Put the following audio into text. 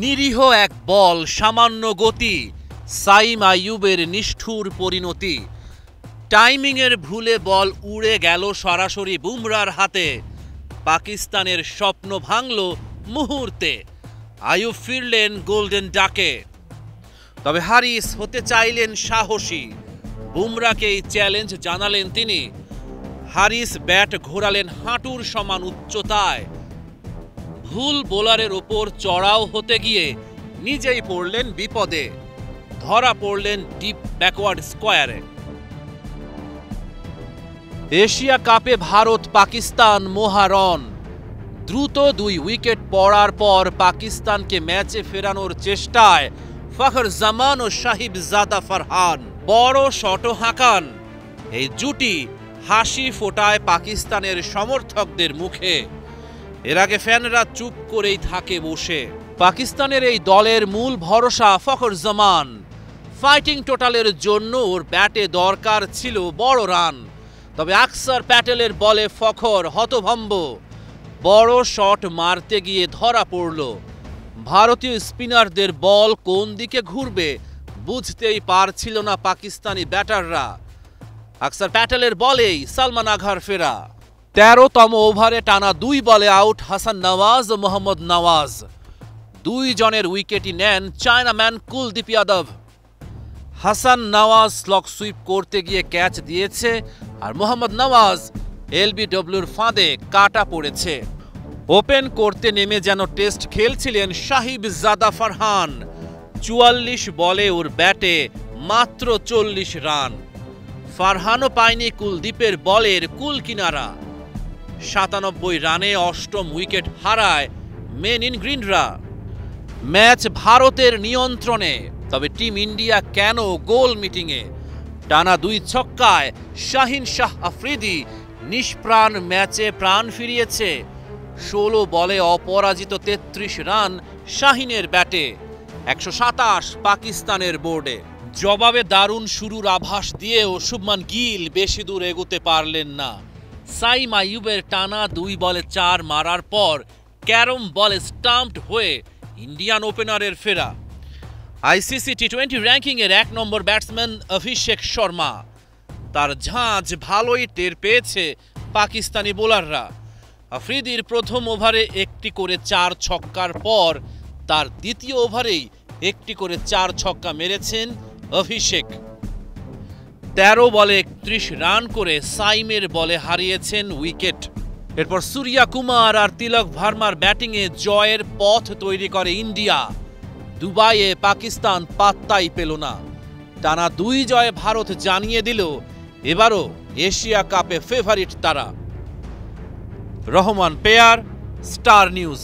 নিরীহ এক বল, সামান্য গতি, সাইম আইয়ুবের নিষ্ঠুর পরিণতি। টাইমিংয়ের ভুলে বল উড়ে গেল সরাসরি বুমরার হাতে। পাকিস্তানের স্বপ্ন ভাঙল মুহূর্তে। আইয়ুব ফিরলেন গোল্ডেন ডাকে। তবে হারিস হতে চাইলেন সাহসী। বুমরাকেই চ্যালেঞ্জ জানালেন তিনি। হারিস ব্যাট ঘোরালেন হাঁটুর সমান উচ্চতায়। ভুল বোলারের ওপর চড়াও হতে গিয়ে নিজেই পড়লেন বিপদে। ধরা পড়লেন ডিপ ব্যাকওয়ার্ড স্কোয়ারে। এশিয়া কাপে ভারত পাকিস্তান মহারণ। দ্রুত 2 উইকেট পড়ার পর পাকিস্তানকে ম্যাচে ফেরানোর চেষ্টায় ফখর জামান ও সাহিবজাদা ফারহান বড় শট হাঁকান। এই জুটি হাসি ফোটায় পাকিস্তানের সমর্থকদের মুখে। এর আগে ফ্যানরা চুপ করেই থাকে বসে। পাকিস্তানের এই দলের মূল ভরসা ফখর জামান। ফাইটিং টোটালের জন্য ওর ব্যাটে দরকার ছিল বড় রান। তবে আকসার প্যাটেলের বলে ফখর হতভম্ব। বড় শট মারতে গিয়ে ধরা পড়ল। ভারতীয় স্পিনারদের বল কোন দিকে ঘুরবে বুঝতেই পারছিল না পাকিস্তানি ব্যাটাররা। আকসার প্যাটেলের বলেই সালমান আঘার ফেরা। 13তম ওভারে টানা 2 বলে আউট হাসান নওয়াজ ও মোহাম্মদ নওয়াজ। 2 জনের উইকেটই নেন Chinaman Kuldeep Yadav. Hasan Nawaz slog sweep করতে গিয়ে ক্যাচ দিয়েছে, আর মোহাম্মদ নওয়াজ এলবিডব্লিউর ফাঁদে কাটা পড়েছে। ওপেন করতে নেমে যেন টেস্ট খেলছিলেন সাহিবজাদা ফারহান। 44 বলে ওর ব্যাটে মাত্র 40 রান। ফারহানও পায়নি কুলদীপের বলের কুল কিনারা। 97 রানে 8ম উইকেট হারায় মেন ইন গ্রিনরা। ম্যাচ ভারতের নিয়ন্ত্রণে। তবে টিম ইন্ডিয়া কেন গোল মিটিংয়ে? টানা 2 ছক্কায় শাহিন শাহ আফ্রিদি নিষ্প্রাণ ম্যাচে প্রাণ ফিরিয়েছে। 16 বলে অপরাজিত 33 রান শাহিনের ব্যাটে। 127 পাকিস্তানের বোর্ডে। জবাবে দারুণ শুরুর আভাস দিয়েও শুভমান গিল বেশি দূর এগোতে পারলেন না। সাইম আইয়ুবের টানা 2 বলে 4 মারার পর ক্যারম বলে স্টাম্পড হয়ে ইন্ডিয়ান ওপেনারের ফেরা। আইসিসি টি20 র্যাঙ্কিংয়ের 1 নম্বর ব্যাটসম্যান অভিষেক শর্মা। তার ঝাঁঝ ভালোই টের পেয়েছে পাকিস্তানি বোলাররা। আফ্রিদির প্রথম ওভারে 1টি করে 4 ছক্কার পর তার দ্বিতীয় ওভারেই 1টি করে 4 ছক্কা মেরেছেন অভিষেক। 13 বলে 31 রান করে সাইমের বলে হারিয়েছেন উইকেট। এরপর সূর্যা কুমার আর তিলক ভার্মার ব্যাটিংয়ে জয়ের পথ তৈরি করে ইন্ডিয়া। দুবাইয়ে পাকিস্তান পাত্তাই পেল না। টানা 2 জয়ে ভারত জানিয়ে দিল এবারও এশিয়া কাপে ফেভারিট তারা। Rahman pair, star news.